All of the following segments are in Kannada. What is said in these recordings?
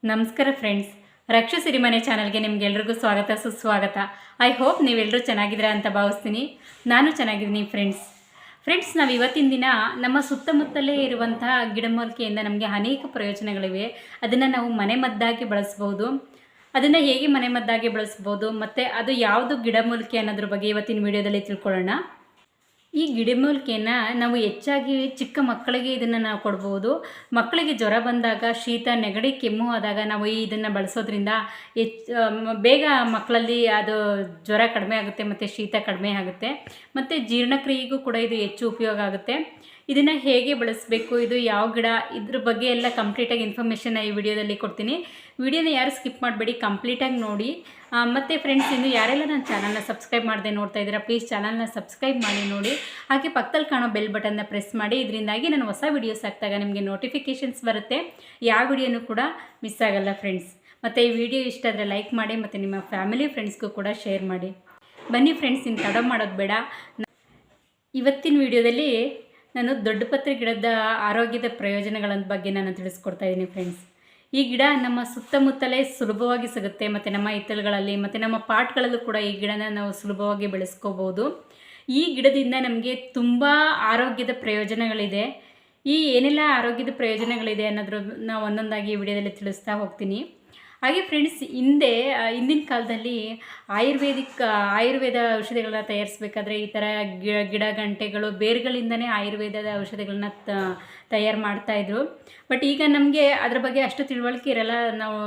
ನಮಸ್ಕಾರ ಫ್ರೆಂಡ್ಸ್, ರಕ್ಷಾ ಸಿರಿಮನೆ ಚಾನಲ್ಗೆ ನಿಮ್ಗೆಲ್ರಿಗೂ ಸ್ವಾಗತ ಸುಸ್ವಾಗತ. ಐ ಹೋಪ್ ನೀವೆಲ್ಲರೂ ಚೆನ್ನಾಗಿದ್ದೀರಾ ಅಂತ ಭಾವಿಸ್ತೀನಿ. ನಾನು ಚೆನ್ನಾಗಿದ್ದೀನಿ ಫ್ರೆಂಡ್ಸ್ ನಾವು ಇವತ್ತಿನ ದಿನ ನಮ್ಮ ಸುತ್ತಮುತ್ತಲೇ ಇರುವಂತಹ ಗಿಡಮೂಲಿಕೆಯಿಂದ ನಮಗೆ ಅನೇಕ ಪ್ರಯೋಜನಗಳಿವೆ. ಅದನ್ನು ನಾವು ಮನೆ ಮದ್ದಾಗಿ ಬಳಸ್ಬೋದು. ಅದನ್ನು ಹೇಗೆ ಮನೆ ಮದ್ದಾಗಿ ಬಳಸ್ಬೋದು ಮತ್ತು ಅದು ಯಾವುದು ಗಿಡಮೂಲಿಕೆ ಅನ್ನೋದ್ರ ಬಗ್ಗೆ ಇವತ್ತಿನ ವಿಡಿಯೋದಲ್ಲಿ ತಿಳ್ಕೊಳ್ಳೋಣ. ಈ ಗಿಡಮೂಲಿಕೆಯನ್ನು ನಾವು ಹೆಚ್ಚಾಗಿ ಚಿಕ್ಕ ಮಕ್ಕಳಿಗೆ ಇದನ್ನು ನಾವು ಕೊಡ್ಬೋದು. ಮಕ್ಕಳಿಗೆ ಜ್ವರ ಬಂದಾಗ, ಶೀತ ನೆಗಡಿ ಕೆಮ್ಮು ಆದಾಗ ನಾವು ಇದನ್ನು ಬಳಸೋದ್ರಿಂದ ಬೇಗ ಮಕ್ಕಳಲ್ಲಿ ಅದು ಜ್ವರ ಕಡಿಮೆ ಆಗುತ್ತೆ ಮತ್ತು ಶೀತ ಕಡಿಮೆ ಆಗುತ್ತೆ. ಮತ್ತು ಜೀರ್ಣಕ್ರಿಯೆಗೂ ಕೂಡ ಇದು ಹೆಚ್ಚು ಉಪಯೋಗ ಆಗುತ್ತೆ. ಇದನ್ನು ಹೇಗೆ ಬಳಸಬೇಕು, ಇದು ಯಾವ ಗಿಡ, ಇದ್ರ ಬಗ್ಗೆ ಎಲ್ಲ ಕಂಪ್ಲೀಟಾಗಿ ಇನ್ಫಾರ್ಮೇಷನ್ ಈ ವಿಡಿಯೋದಲ್ಲಿ ಕೊಡ್ತೀನಿ. ವಿಡಿಯೋನ ಯಾರು ಸ್ಕಿಪ್ ಮಾಡಬೇಡಿ, ಕಂಪ್ಲೀಟಾಗಿ ನೋಡಿ. ಮತ್ತು ಫ್ರೆಂಡ್ಸ್, ಇನ್ನು ಯಾರೆಲ್ಲ ನನ್ನ ಚಾನಲ್ನ ಸಬ್ಸ್ಕ್ರೈಬ್ ಮಾಡದೆ ನೋಡ್ತಾ ಇದ್ದೀರಾ, ಪ್ಲೀಸ್ ಚಾನಲ್ನ ಸಬ್ಸ್ಕ್ರೈಬ್ ಮಾಡಿ ನೋಡಿ. ಹಾಗೆ ಪಕ್ಕದಲ್ಲಿ ಕಾಣೋ ಬೆಲ್ ಬಟನ್ನ ಪ್ರೆಸ್ ಮಾಡಿ. ಇದರಿಂದಾಗಿ ನಾನು ಹೊಸ ವೀಡಿಯೋಸ್ ಹಾಕ್ದಾಗ ನಿಮಗೆ ನೋಟಿಫಿಕೇಷನ್ಸ್ ಬರುತ್ತೆ. ಯಾವ ವಿಡಿಯೋನೂ ಕೂಡ ಮಿಸ್ ಆಗಲ್ಲ ಫ್ರೆಂಡ್ಸ್. ಮತ್ತು ಈ ವಿಡಿಯೋ ಇಷ್ಟ ಆದರೆ ಲೈಕ್ ಮಾಡಿ ಮತ್ತು ನಿಮ್ಮ ಫ್ಯಾಮಿಲಿ ಫ್ರೆಂಡ್ಸ್ಗೂ ಕೂಡ ಶೇರ್ ಮಾಡಿ. ಬನ್ನಿ ಫ್ರೆಂಡ್ಸ್, ಇನ್ನು ತಡ ಮಾಡೋದು ಬೇಡ. ಇವತ್ತಿನ ವಿಡಿಯೋದಲ್ಲಿ ನಾನು ದೊಡ್ಡಪತ್ರೆ ಗಿಡದ ಆರೋಗ್ಯದ ಪ್ರಯೋಜನಗಳ ಬಗ್ಗೆ ನಾನು ತಿಳಿಸ್ಕೊಡ್ತಾ ಇದ್ದೀನಿ ಫ್ರೆಂಡ್ಸ್. ಈ ಗಿಡ ನಮ್ಮ ಸುತ್ತಮುತ್ತಲೇ ಸುಲಭವಾಗಿ ಸಿಗುತ್ತೆ ಮತ್ತು ನಮ್ಮ ಹಿತ್ತಲುಗಳಲ್ಲಿ ಮತ್ತು ನಮ್ಮ ಪಾಟ್ಗಳಲ್ಲೂ ಕೂಡ ಈ ಗಿಡನ ನಾವು ಸುಲಭವಾಗಿ ಬೆಳೆಸ್ಕೋಬೋದು. ಈ ಗಿಡದಿಂದ ನಮಗೆ ತುಂಬ ಆರೋಗ್ಯದ ಪ್ರಯೋಜನಗಳಿದೆ. ಈ ಏನೆಲ್ಲ ಆರೋಗ್ಯದ ಪ್ರಯೋಜನಗಳಿದೆ ಅನ್ನೋದ್ರ ನಾವು ಒಂದೊಂದಾಗಿ ಈ ವಿಡಿಯೋದಲ್ಲಿ ತಿಳಿಸ್ತಾ ಹೋಗ್ತೀನಿ. ಹಾಗೆ ಫ್ರೆಂಡ್ಸ್, ಹಿಂದಿನ ಕಾಲದಲ್ಲಿ ಆಯುರ್ವೇದ ಔಷಧಿಗಳನ್ನ ತಯಾರಿಸಬೇಕಾದ್ರೆ ಈ ಥರ ಗಿಡ ಗಂಟೆಗಳು ಬೇರುಗಳಿಂದನೇ ಆಯುರ್ವೇದದ ಔಷಧಿಗಳನ್ನ ತಯಾರು ಮಾಡ್ತಾಯಿದ್ರು. ಬಟ್ ಈಗ ನಮಗೆ ಅದ್ರ ಬಗ್ಗೆ ಅಷ್ಟು ತಿಳುವಳಿಕೆ ಇರಲ್ಲ. ನಾವು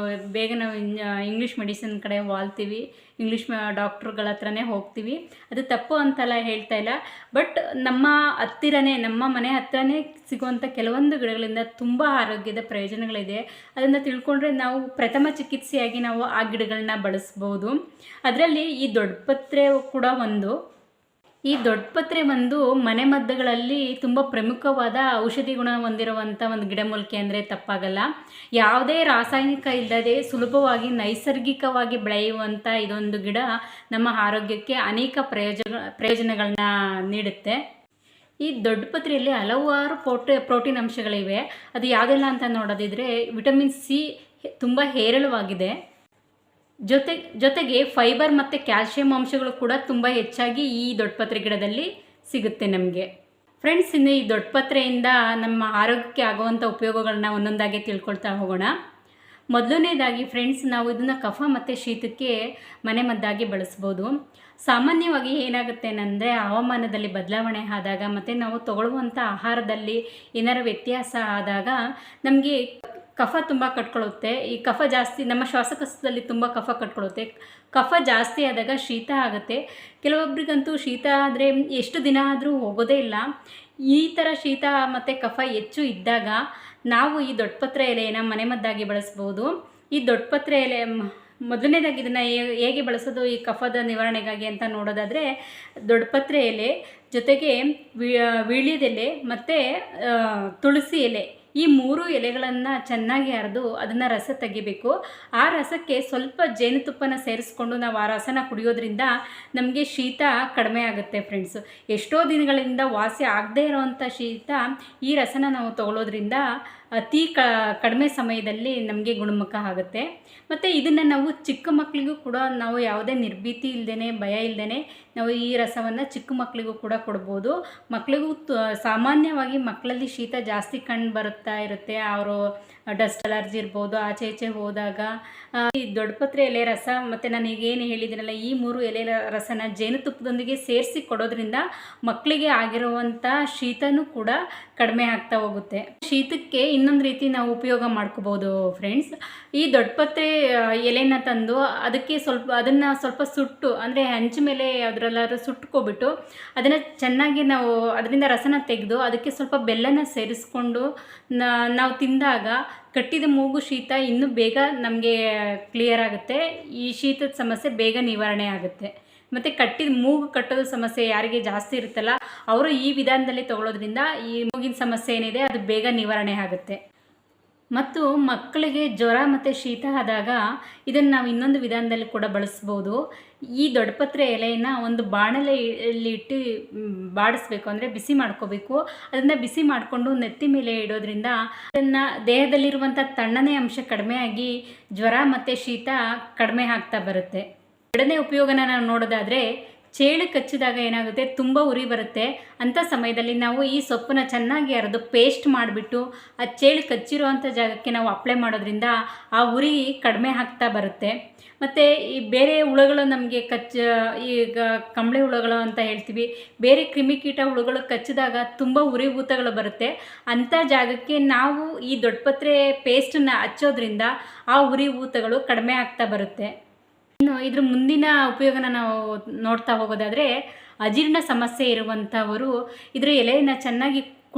ಇಂಗ್ಲೀಷ್ ಮೆಡಿಸಿನ್ ಕಡೆ ವಾಲ್ತೀವಿ, ಇಂಗ್ಲೀಷ್ ಡಾಕ್ಟ್ರುಗಳ ಹತ್ರನೇ ಹೋಗ್ತೀವಿ. ಅದು ತಪ್ಪು ಅಂತೆಲ್ಲ ಹೇಳ್ತಾ ಇಲ್ಲ. ಬಟ್ ನಮ್ಮ ಮನೆ ಹತ್ತಿರನೇ ಸಿಗುವಂಥ ಕೆಲವೊಂದು ಗಿಡಗಳಿಂದ ತುಂಬ ಆರೋಗ್ಯದ ಪ್ರಯೋಜನಗಳಿದೆ. ಅದನ್ನು ತಿಳ್ಕೊಂಡ್ರೆ ನಾವು ಪ್ರಥಮ ಚಿಕಿತ್ಸೆಯಾಗಿ ನಾವು ಆ ಗಿಡಗಳನ್ನ ಬಳಸ್ಬೋದು. ಅದರಲ್ಲಿ ಈ ದೊಡ್ಡಪತ್ರೆ ಕೂಡ ಒಂದು. ಈ ದೊಡ್ಡಪತ್ರೆ ಒಂದು ಮನೆಮದ್ದುಗಳಲ್ಲಿ ತುಂಬ ಪ್ರಮುಖವಾದ ಔಷಧಿ ಗುಣ ಹೊಂದಿರುವಂಥ ಒಂದು ಗಿಡಮೂಲಿಕೆ ಅಂದರೆ ತಪ್ಪಾಗಲ್ಲ. ಯಾವುದೇ ರಾಸಾಯನಿಕ ಇಲ್ಲದೆ ಸುಲಭವಾಗಿ ನೈಸರ್ಗಿಕವಾಗಿ ಬೆಳೆಯುವಂಥ ಇದೊಂದು ಗಿಡ ನಮ್ಮ ಆರೋಗ್ಯಕ್ಕೆ ಅನೇಕ ಪ್ರಯೋಜನಗಳನ್ನ ನೀಡುತ್ತೆ. ಈ ದೊಡ್ಡಪತ್ರೆಯಲ್ಲಿ ಹಲವಾರು ಪ್ರೋಟೀನ್ ಅಂಶಗಳಿವೆ. ಅದು ಯಾವುದೆಲ್ಲ ಅಂತ ನೋಡೋದಿದ್ರೆ, ವಿಟಮಿನ್ ಸಿ ತುಂಬ ಹೇರಳವಾಗಿದೆ. ಜೊತೆಗೆ ಫೈಬರ್ ಮತ್ತು ಕ್ಯಾಲ್ಶಿಯಂ ಅಂಶಗಳು ಕೂಡ ತುಂಬ ಹೆಚ್ಚಾಗಿ ಈ ದೊಡ್ಡಪತ್ರೆ ಗಿಡದಲ್ಲಿ ಸಿಗುತ್ತೆ ನಮಗೆ. ಫ್ರೆಂಡ್ಸ್, ಇನ್ನು ಈ ದೊಡ್ಡಪತ್ರೆಯಿಂದ ನಮ್ಮ ಆರೋಗ್ಯಕ್ಕೆ ಆಗುವಂಥ ಉಪಯೋಗಗಳನ್ನ ಒಂದೊಂದಾಗಿ ತಿಳ್ಕೊಳ್ತಾ ಹೋಗೋಣ. ಮೊದಲನೇದಾಗಿ ಫ್ರೆಂಡ್ಸ್, ನಾವು ಇದನ್ನು ಕಫ ಮತ್ತು ಶೀತಕ್ಕೆ ಮನೆಮದ್ದಾಗಿ ಬಳಸ್ಬೋದು. ಸಾಮಾನ್ಯವಾಗಿ ಏನಾಗುತ್ತೆ ಅಂದರೆ, ಹವಾಮಾನದಲ್ಲಿ ಬದಲಾವಣೆ ಆದಾಗ ಮತ್ತು ನಾವು ತಗೊಳ್ಳುವಂಥ ಆಹಾರದಲ್ಲಿ ಏನಾರು ವ್ಯತ್ಯಾಸ ಆದಾಗ ನಮಗೆ ಕಫ ತುಂಬ ಕಟ್ಕೊಳ್ಳುತ್ತೆ. ಈ ಕಫ ಜಾಸ್ತಿ ನಮ್ಮ ಶ್ವಾಸಕೋಶದಲ್ಲಿ ತುಂಬ ಕಫ ಕಟ್ಕೊಳ್ಳುತ್ತೆ. ಕಫ ಜಾಸ್ತಿ ಆದಾಗ ಶೀತ ಆಗುತ್ತೆ. ಕೆಲವೊಬ್ರಿಗಂತೂ ಶೀತ ಆದರೆ ಎಷ್ಟು ದಿನ ಆದರೂ ಹೋಗೋದೇ ಇಲ್ಲ. ಈ ಥರ ಶೀತ ಮತ್ತು ಕಫ ಹೆಚ್ಚು ಇದ್ದಾಗ ನಾವು ಈ ದೊಡ್ಡಪತ್ರೆ ಎಲೆಯನ್ನು ಮನೆಮದ್ದಾಗಿ ಬಳಸ್ಬೋದು. ಈ ದೊಡ್ಡಪತ್ರೆ ಎಲೆ ಮೊದಲನೇದಾಗಿ ಇದನ್ನು ಹೇಗೆ ಬಳಸೋದು ಈ ಕಫದ ನಿವಾರಣೆಗಾಗಿ ಅಂತ ನೋಡೋದಾದರೆ, ದೊಡ್ಡಪತ್ರೆ ಎಲೆ ಜೊತೆಗೆ ವೀಳ್ಯದೆಲೆ ಮತ್ತು ತುಳಸಿ ಎಲೆ, ಈ 3 ಎಲೆಗಳನ್ನು ಚೆನ್ನಾಗಿ ಅರೆದು ಅದನ್ನು ರಸ ತೆಗಿಬೇಕು. ಆ ರಸಕ್ಕೆ ಸ್ವಲ್ಪ ಜೇನುತುಪ್ಪನ ಸೇರಿಸ್ಕೊಂಡು ನಾವು ಆ ರಸನ ಕುಡಿಯೋದ್ರಿಂದ ನಮಗೆ ಶೀತ ಕಡಿಮೆ ಆಗುತ್ತೆ ಫ್ರೆಂಡ್ಸ್. ಎಷ್ಟೋ ದಿನಗಳಿಂದ ವಾಸಿ ಆಗದೇ ಇರೋವಂಥ ಶೀತ ಈ ರಸನ ನಾವು ತಗೊಳ್ಳೋದ್ರಿಂದ ಅತಿ ಕಡಿಮೆ ಸಮಯದಲ್ಲಿ ನಮಗೆ ಗುಣಮುಖ ಆಗುತ್ತೆ. ಮತ್ತು ಇದನ್ನು ನಾವು ಚಿಕ್ಕ ಮಕ್ಕಳಿಗೂ ಕೂಡ ನಾವು ಯಾವುದೇ ನಿರ್ಭೀತಿ ಇಲ್ಲದೇ, ಭಯ ಇಲ್ಲದೇ ನಾವು ಈ ರಸವನ್ನು ಚಿಕ್ಕ ಮಕ್ಕಳಿಗೂ ಕೂಡ ಕೊಡ್ಬೋದು. ಮಕ್ಕಳಿಗೂ ಸಾಮಾನ್ಯವಾಗಿ ಮಕ್ಕಳಲ್ಲಿ ಶೀತ ಜಾಸ್ತಿ ಕಂಡು ಬರ್ತಾ ಇರುತ್ತೆ. ಅವರು ಡಸ್ಟ್ ಅಲರ್ಜಿ ಇರ್ಬೋದು, ಆಚೆ ಈಚೆ ಹೋದಾಗ ಈ ದೊಡ್ಡಪತ್ರೆ ಎಲೆ ರಸ ಮತ್ತು ನಾನು ಈಗೇನು ಹೇಳಿದ್ದೀನಲ್ಲ, ಈ 3 ಎಲೆ ರಸನ ಜೇನುತುಪ್ಪದೊಂದಿಗೆ ಸೇರಿಸಿ ಕೊಡೋದ್ರಿಂದ ಮಕ್ಕಳಿಗೆ ಆಗಿರುವಂಥ ಶೀತನೂ ಕೂಡ ಕಡಿಮೆ ಆಗ್ತಾ ಹೋಗುತ್ತೆ. ಶೀತಕ್ಕೆ ಇನ್ನೊಂದು ರೀತಿ ನಾವು ಉಪಯೋಗ ಮಾಡ್ಕೋಬೋದು ಫ್ರೆಂಡ್ಸ್. ಈ ದೊಡ್ಡಪತ್ರೆ ಎಲೆನ ತಂದು ಅದನ್ನು ಸ್ವಲ್ಪ ಸುಟ್ಟು, ಅಂದರೆ ಹಂಚು ಮೇಲೆ ಅದರಲ್ಲಾದ್ರೂ ಸುಟ್ಕೊಬಿಟ್ಟು ಅದನ್ನು ಚೆನ್ನಾಗಿ ನಾವು ಅದರಿಂದ ರಸನ ತೆಗೆದು ಅದಕ್ಕೆ ಸ್ವಲ್ಪ ಬೆಲ್ಲನ ಸೇರಿಸ್ಕೊಂಡು ನಾವು ತಿಂದಾಗ ಕಟ್ಟಿದ ಮೂಗು ಶೀತ ಇನ್ನೂ ಬೇಗ ನಮಗೆ ಕ್ಲಿಯರ್ ಆಗುತ್ತೆ. ಈ ಶೀತದ ಸಮಸ್ಯೆ ಬೇಗ ನಿವಾರಣೆ ಆಗುತ್ತೆ. ಮತ್ತು ಮೂಗು ಕಟ್ಟೋದು ಸಮಸ್ಯೆ ಯಾರಿಗೆ ಜಾಸ್ತಿ ಇರುತ್ತಲ್ಲ, ಅವರು ಈ ವಿಧಾನದಲ್ಲಿ ತಗೊಳ್ಳೋದ್ರಿಂದ ಈ ಮೂಗಿನ ಸಮಸ್ಯೆ ಏನಿದೆ ಅದು ಬೇಗ ನಿವಾರಣೆ ಆಗುತ್ತೆ. ಮತ್ತು ಮಕ್ಕಳಿಗೆ ಜ್ವರ ಮತ್ತು ಶೀತ ಆದಾಗ ಇದನ್ನು ನಾವು ಇನ್ನೊಂದು ವಿಧಾನದಲ್ಲಿ ಕೂಡ ಬಳಸ್ಬೋದು. ಈ ದೊಡ್ಡಪತ್ರೆ ಎಲೆಯನ್ನು ಒಂದು ಬಾಣಲೆಯಲ್ಲಿ ಇಟ್ಟು ಬಾಡಿಸ್ಬೇಕು, ಅಂದರೆ ಬಿಸಿ ಮಾಡ್ಕೋಬೇಕು. ಅದನ್ನು ಬಿಸಿ ಮಾಡಿಕೊಂಡು ನೆತ್ತಿ ಮೇಲೆ ಇಡೋದ್ರಿಂದ ಅದನ್ನು ದೇಹದಲ್ಲಿರುವಂಥ ತಣ್ಣನೆ ಅಂಶ ಕಡಿಮೆಯಾಗಿ ಜ್ವರ ಮತ್ತು ಶೀತ ಕಡಿಮೆ ಆಗ್ತಾ ಬರುತ್ತೆ. ಎರಡನೇ ಉಪಯೋಗನ ನಾವು ನೋಡೋದಾದರೆ, ಚೇಳು ಕಚ್ಚಿದಾಗ ಏನಾಗುತ್ತೆ, ತುಂಬ ಉರಿ ಬರುತ್ತೆ. ಅಂಥ ಸಮಯದಲ್ಲಿ ನಾವು ಈ ಸೊಪ್ಪನ್ನು ಚೆನ್ನಾಗಿ ಅರೆದು ಪೇಸ್ಟ್ ಮಾಡಿಬಿಟ್ಟು ಆ ಚೇಳು ಕಚ್ಚಿರುವಂಥ ಜಾಗಕ್ಕೆ ನಾವು ಅಪ್ಲೈ ಮಾಡೋದ್ರಿಂದ ಆ ಉರಿ ಕಡಿಮೆ ಆಗ್ತಾ ಬರುತ್ತೆ. ಮತ್ತು ಈ ಬೇರೆ ಹುಳುಗಳು ನಮಗೆ ಈಗ ಕಂಬಳಿ ಹುಳುಗಳು ಅಂತ ಹೇಳ್ತೀವಿ, ಬೇರೆ ಕ್ರಿಮಿಕೀಟ ಹುಳುಗಳು ಕಚ್ಚಿದಾಗ ತುಂಬ ಉರಿಭೂತಗಳು ಬರುತ್ತೆ. ಅಂಥ ಜಾಗಕ್ಕೆ ನಾವು ಈ ದೊಡ್ಡಪತ್ರೆ ಪೇಸ್ಟನ್ನು ಹಚ್ಚೋದ್ರಿಂದ ಆ ಉರಿಭೂತಗಳು ಕಡಿಮೆ ಆಗ್ತಾ ಬರುತ್ತೆ. ಇನ್ನು ಇದ್ರ ಮುಂದಿನ ಉಪಯೋಗನ ನಾವು ನೋಡ್ತಾ ಹೋಗೋದಾದರೆ, ಅಜೀರ್ಣ ಸಮಸ್ಯೆ ಇರುವಂಥವರು ಇದರ ಎಲೆಯನ್ನು ಚೆನ್ನಾಗಿ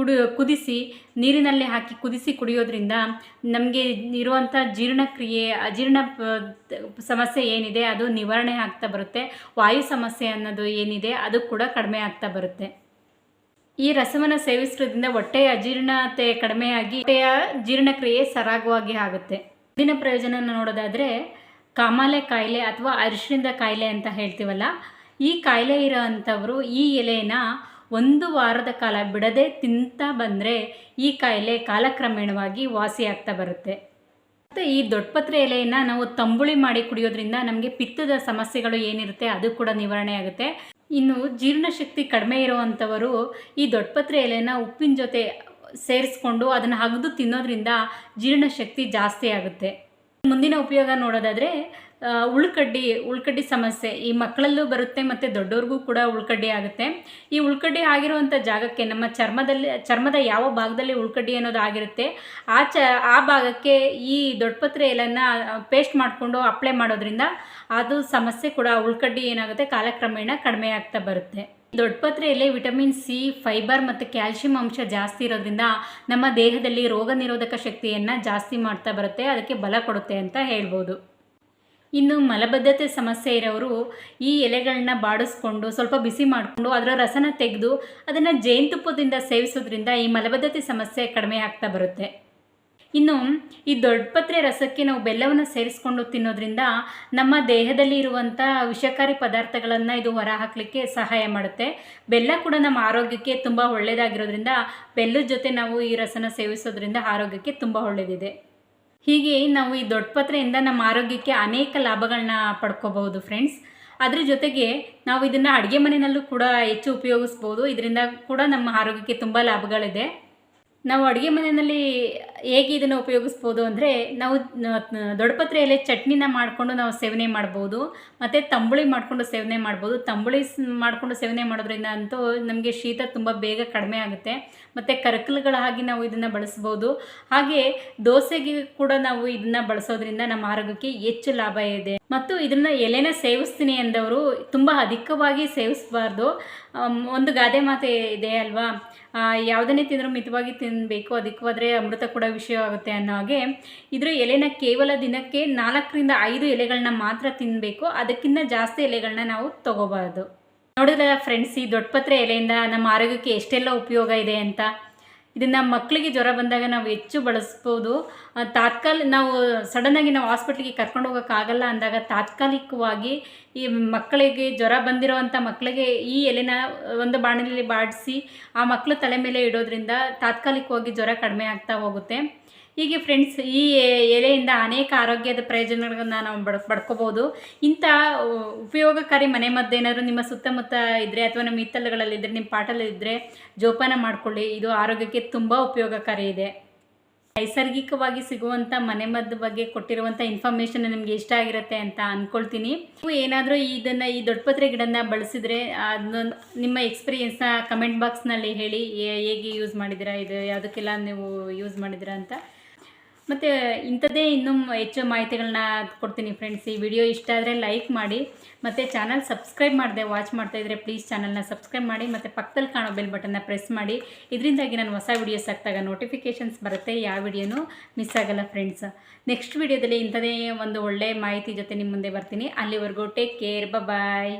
ಕುದಿಸಿ ನೀರಿನಲ್ಲಿ ಹಾಕಿ ಕುದಿಸಿ ಕುಡಿಯೋದ್ರಿಂದ ನಮಗೆ ಇರುವಂಥ ಜೀರ್ಣಕ್ರಿಯೆ, ಅಜೀರ್ಣ ಸಮಸ್ಯೆ ಏನಿದೆ ಅದು ನಿವಾರಣೆ ಆಗ್ತಾ ಬರುತ್ತೆ. ವಾಯು ಸಮಸ್ಯೆ ಅನ್ನೋದು ಏನಿದೆ ಅದು ಕೂಡ ಕಡಿಮೆ ಆಗ್ತಾ ಬರುತ್ತೆ. ಈ ರಸವನ್ನು ಸೇವಿಸೋದ್ರಿಂದ ಹೊಟ್ಟೆಯ ಅಜೀರ್ಣತೆ ಕಡಿಮೆಯಾಗಿ ಹೊಟ್ಟೆಯ ಜೀರ್ಣಕ್ರಿಯೆ ಸರಾಗವಾಗಿ ಆಗುತ್ತೆ. ಮುಂದಿನ ಪ್ರಯೋಜನ ನೋಡೋದಾದರೆ, ಕಾಮಾಲೆ ಕಾಯಿಲೆ ಅಥವಾ ಅರಿಶಿಣದ ಕಾಯಿಲೆ ಅಂತ ಹೇಳ್ತೀವಲ್ಲ, ಈ ಕಾಯಿಲೆ ಇರೋ ಅಂಥವರು ಈ ಎಲೆಯನ್ನು 1 ವಾರದ ಕಾಲ ಬಿಡದೆ ತಿಂತಾ ಬಂದರೆ ಈ ಕಾಯಿಲೆ ಕಾಲಕ್ರಮೇಣವಾಗಿ ವಾಸಿಯಾಗ್ತಾ ಬರುತ್ತೆ. ಮತ್ತು ಈ ದೊಡ್ಡಪತ್ರೆ ಎಲೆಯನ್ನು ನಾವು ತಂಬುಳಿ ಮಾಡಿ ಕುಡಿಯೋದ್ರಿಂದ ನಮಗೆ ಪಿತ್ತದ ಸಮಸ್ಯೆಗಳು ಏನಿರುತ್ತೆ ಅದು ಕೂಡ ನಿವಾರಣೆ ಆಗುತ್ತೆ. ಇನ್ನು ಜೀರ್ಣಶಕ್ತಿ ಕಡಿಮೆ ಇರುವಂಥವರು ಈ ದೊಡ್ಡಪತ್ರೆ ಎಲೆಯನ್ನು ಉಪ್ಪಿನ ಜೊತೆ ಸೇರಿಸ್ಕೊಂಡು ಅದನ್ನು ಅಗೆದು ತಿನ್ನೋದ್ರಿಂದ ಜೀರ್ಣಶಕ್ತಿ ಜಾಸ್ತಿ ಆಗುತ್ತೆ. ಮುಂದಿನ ಉಪಯೋಗ ನೋಡೋದಾದರೆ, ಉಳ್ಕಡ್ಡಿ ಸಮಸ್ಯೆ ಈ ಮಕ್ಕಳಲ್ಲೂ ಬರುತ್ತೆ ಮತ್ತು ದೊಡ್ಡವ್ರಿಗೂ ಕೂಡ ಉಳ್ಕಡ್ಡಿ ಆಗುತ್ತೆ. ಈ ಉಳ್ಕಡ್ಡಿ ಆಗಿರುವಂಥ ಜಾಗಕ್ಕೆ ನಮ್ಮ ಚರ್ಮದ ಯಾವ ಭಾಗದಲ್ಲಿ ಉಳ್ಕಡ್ಡಿ ಅನ್ನೋದು ಆಗಿರುತ್ತೆ ಆ ಭಾಗಕ್ಕೆ ಈ ದೊಡ್ಡಪತ್ರೆ ಎಲೆಯನ್ನು ಪೇಸ್ಟ್ ಮಾಡಿಕೊಂಡು ಅಪ್ಲೈ ಮಾಡೋದ್ರಿಂದ ಅದು ಸಮಸ್ಯೆ ಕೂಡ, ಉಳ್ಕಡ್ಡಿ ಏನಾಗುತ್ತೆ ಕಾಲಕ್ರಮೇಣ ಕಡಿಮೆ ಆಗ್ತಾ ಬರುತ್ತೆ. ದೊಡ್ಡಪತ್ರೆ ಎಲೆ ವಿಟಮಿನ್ ಸಿ, ಫೈಬರ್ ಮತ್ತು ಕ್ಯಾಲ್ಶಿಯಂ ಅಂಶ ಜಾಸ್ತಿ ಇರೋದ್ರಿಂದ ನಮ್ಮ ದೇಹದಲ್ಲಿ ರೋಗ ನಿರೋಧಕ ಶಕ್ತಿಯನ್ನು ಜಾಸ್ತಿ ಮಾಡ್ತಾ ಬರುತ್ತೆ, ಅದಕ್ಕೆ ಬಲ ಕೊಡುತ್ತೆ ಅಂತ ಹೇಳ್ಬೋದು. ಇನ್ನು ಮಲಬದ್ಧತೆ ಸಮಸ್ಯೆ ಇರೋರು ಈ ಎಲೆಗಳನ್ನ ಬಾಡಿಸ್ಕೊಂಡು ಸ್ವಲ್ಪ ಬಿಸಿ ಮಾಡಿಕೊಂಡು ಅದರ ರಸನ ತೆಗೆದು ಅದನ್ನು ಜೇನುತುಪ್ಪದಿಂದ ಸೇವಿಸೋದ್ರಿಂದ ಈ ಮಲಬದ್ಧತೆ ಸಮಸ್ಯೆ ಕಡಿಮೆ ಆಗ್ತಾ ಬರುತ್ತೆ. ಇನ್ನು ಈ ದೊಡ್ಡಪತ್ರೆ ರಸಕ್ಕೆ ನಾವು ಬೆಲ್ಲವನ್ನು ಸೇರಿಸ್ಕೊಂಡು ತಿನ್ನೋದ್ರಿಂದ ನಮ್ಮ ದೇಹದಲ್ಲಿ ಇರುವಂಥ ವಿಷಕಾರಿ ಪದಾರ್ಥಗಳನ್ನು ಇದು ಹೊರ ಹಾಕಲಿಕ್ಕೆ ಸಹಾಯ ಮಾಡುತ್ತೆ. ಬೆಲ್ಲ ಕೂಡ ನಮ್ಮ ಆರೋಗ್ಯಕ್ಕೆ ತುಂಬ ಒಳ್ಳೆಯದಾಗಿರೋದ್ರಿಂದ ಬೆಲ್ಲದ ಜೊತೆ ನಾವು ಈ ರಸನ ಸೇವಿಸೋದ್ರಿಂದ ಆರೋಗ್ಯಕ್ಕೆ ತುಂಬ ಒಳ್ಳೆಯದಿದೆ. ಹೀಗೆ ನಾವು ಈ ದೊಡ್ಡಪತ್ರೆಯಿಂದ ನಮ್ಮ ಆರೋಗ್ಯಕ್ಕೆ ಅನೇಕ ಲಾಭಗಳನ್ನ ಪಡ್ಕೋಬಹುದು ಫ್ರೆಂಡ್ಸ್. ಅದ್ರ ಜೊತೆಗೆ ನಾವು ಇದನ್ನು ಅಡುಗೆ ಮನೆಯಲ್ಲೂ ಕೂಡ ಹೆಚ್ಚು ಉಪಯೋಗಿಸ್ಬೋದು. ಇದರಿಂದ ಕೂಡ ನಮ್ಮ ಆರೋಗ್ಯಕ್ಕೆ ತುಂಬ ಲಾಭಗಳಿದೆ. ನಾವು ಅಡುಗೆ ಮನೆಯಲ್ಲಿ ಹೇಗೆ ಇದನ್ನು ಉಪಯೋಗಿಸ್ಬೋದು ಅಂದರೆ, ನಾವು ದೊಡ್ಡಪತ್ರೆ ಎಲೆ ಚಟ್ನಿನ ಮಾಡಿಕೊಂಡು ನಾವು ಸೇವನೆ ಮಾಡ್ಬೋದು, ಮತ್ತು ತಂಬುಳಿ ಮಾಡಿಕೊಂಡು ಸೇವನೆ ಮಾಡ್ಬೋದು. ತಂಬುಳಿ ಮಾಡಿಕೊಂಡು ಸೇವನೆ ಮಾಡೋದ್ರಿಂದ ಅಂತೂ ನಮಗೆ ಶೀತ ತುಂಬ ಬೇಗ ಕಡಿಮೆ ಆಗುತ್ತೆ. ಮತ್ತು ಕರಕಲುಗಳಾಗಿ ನಾವು ಇದನ್ನು ಬಳಸ್ಬೋದು. ಹಾಗೆ ದೋಸೆಗೆ ಕೂಡ ನಾವು ಇದನ್ನು ಬಳಸೋದ್ರಿಂದ ನಮ್ಮ ಆರೋಗ್ಯಕ್ಕೆ ಹೆಚ್ಚು ಲಾಭ ಇದೆ. ಮತ್ತು ಇದನ್ನು ಎಲೆನ ಸೇವಿಸ್ತೀನಿ ಅಂದವರು ತುಂಬ ಅಧಿಕವಾಗಿ ಸೇವಿಸಬಾರ್ದು. ಒಂದು ಗಾದೆ ಮಾತು ಇದೆ ಅಲ್ವಾ, ಯಾವುದನ್ನೇ ತಿಂದರೂ ಮಿತವಾಗಿ ತಿನ್ನಬೇಕು, ಅಧಿಕವಾದರೆ ಅಮೃತ ಕೂಡ ವಿಷಯವಾಗುತ್ತೆ ಅನ್ನೋ ಹಾಗೆ ಇದರ ಎಲೆನ ಕೇವಲ ದಿನಕ್ಕೆ 4ರಿಂದ 5 ಎಲೆಗಳನ್ನ ಮಾತ್ರ ತಿನ್ನಬೇಕು, ಅದಕ್ಕಿಂತ ಜಾಸ್ತಿ ಎಲೆಗಳನ್ನ ನಾವು ತಗೋಬಾರ್ದು. ನೋಡಿದ್ರಲ್ಲ ಫ್ರೆಂಡ್ಸ್, ಈ ದೊಡ್ಡಪತ್ರೆ ಎಲೆಯಿಂದ ನಮ್ಮ ಆರೋಗ್ಯಕ್ಕೆ ಎಷ್ಟೆಲ್ಲ ಉಪಯೋಗ ಇದೆ ಅಂತ. ಇದನ್ನು ಮಕ್ಕಳಿಗೆ ಜ್ವರ ಬಂದಾಗ ನಾವು ಹೆಚ್ಚು ಬಳಸ್ಬೋದು. ನಾವು ಸಡನ್ನಾಗಿ ನಾವು ಹಾಸ್ಪಿಟ್ಲಿಗೆ ಕರ್ಕೊಂಡು ಹೋಗೋಕ್ಕಾಗಲ್ಲ ಅಂದಾಗ ತಾತ್ಕಾಲಿಕವಾಗಿ ಈ ಮಕ್ಕಳಿಗೆ ಜ್ವರ ಬಂದಿರೋವಂಥ ಮಕ್ಕಳಿಗೆ ಈ ಎಲೆನ ಒಂದು ಬಾಣಲೆಯಲ್ಲಿ ಬಾಡಿಸಿ ಆ ಮಕ್ಕಳ ತಲೆ ಮೇಲೆ ಇಡೋದ್ರಿಂದ ತಾತ್ಕಾಲಿಕವಾಗಿ ಜ್ವರ ಕಡಿಮೆ ಆಗ್ತಾ ಹೋಗುತ್ತೆ. ಹೀಗೆ ಫ್ರೆಂಡ್ಸ್, ಈ ಎಲೆಯಿಂದ ಅನೇಕ ಆರೋಗ್ಯದ ಪ್ರಯೋಜನಗಳನ್ನು ನಾವು ಪಡ್ಕೋಬೋದು. ಇಂಥ ಉಪಯೋಗಕಾರಿ ಮನೆಮದ್ದೇನಾದರೂ ನಿಮ್ಮ ಸುತ್ತಮುತ್ತ ಇದ್ದರೆ ಅಥವಾ ನಮ್ಮ ಹಿತ್ತಲುಗಳಲ್ಲಿದ್ದರೆ, ನಿಮ್ಮ ಪಾಟಲ್ಲಿದ್ದರೆ ಜೋಪಾನ ಮಾಡಿಕೊಳ್ಳಿ. ಇದು ಆರೋಗ್ಯಕ್ಕೆ ತುಂಬ ಉಪಯೋಗಕಾರಿ ಇದೆ. ನೈಸರ್ಗಿಕವಾಗಿ ಸಿಗುವಂಥ ಮನೆಮದ್ದು ಬಗ್ಗೆ ಕೊಟ್ಟಿರುವಂಥ ಇನ್ಫಾರ್ಮೇಷನ್ ನಿಮಗೆ ಇಷ್ಟ ಆಗಿರುತ್ತೆ ಅಂತ ಅಂದ್ಕೊಳ್ತೀನಿ. ನೀವು ಏನಾದರೂ ಈ ದೊಡ್ಡಪತ್ರೆ ಗಿಡನ ಬಳಸಿದರೆ ಅದನ್ನ ನಿಮ್ಮ ಎಕ್ಸ್ಪೀರಿಯೆನ್ಸ್ನ ಕಮೆಂಟ್ ಬಾಕ್ಸ್ನಲ್ಲಿ ಹೇಳಿ. ಹೇಗೆ ಯೂಸ್ ಮಾಡಿದ್ದೀರಾ, ಇದು ಯಾವುದಕ್ಕೆಲ್ಲ ನೀವು ಯೂಸ್ ಮಾಡಿದ್ದೀರಾ ಅಂತ. ಮತ್ತು ಇಂಥದ್ದೇ ಇನ್ನೂ ಹೆಚ್ಚು ಮಾಹಿತಿಗಳನ್ನ ಕೊಡ್ತೀನಿ ಫ್ರೆಂಡ್ಸ್. ಈ ವಿಡಿಯೋ ಇಷ್ಟ ಆದರೆ ಲೈಕ್ ಮಾಡಿ, ಮತ್ತು ಚಾನಲ್ ಸಬ್ಸ್ಕ್ರೈಬ್ ಮಾಡದೆ ವಾಚ್ ಮಾಡ್ತಾಯಿದ್ರೆ ಪ್ಲೀಸ್ ಚಾನಲ್ನ ಸಬ್ಸ್ಕ್ರೈಬ್ ಮಾಡಿ, ಮತ್ತು ಪಕ್ಕದಲ್ಲಿ ಕಾಣೋ ಬೆಲ್ ಬಟನ್ನ ಪ್ರೆಸ್ ಮಾಡಿ. ಇದರಿಂದಾಗಿ ನಾನು ಹೊಸ ವೀಡಿಯೋಸ್ ಹಾಕ್ದಾಗ ನೋಟಿಫಿಕೇಷನ್ಸ್ ಬರುತ್ತೆ, ಯಾವ ವಿಡಿಯೋನೂ ಮಿಸ್ ಆಗಲ್ಲ ಫ್ರೆಂಡ್ಸ್. ನೆಕ್ಸ್ಟ್ ವಿಡಿಯೋದಲ್ಲಿ ಇಂಥದೇ ಒಂದು ಒಳ್ಳೆಯ ಮಾಹಿತಿ ಜೊತೆ ನಿಮ್ಮ ಮುಂದೆ ಬರ್ತೀನಿ. ಅಲ್ಲಿವರೆಗೂ ಟೇಕ್ ಕೇರ್, ಬಾಯ್.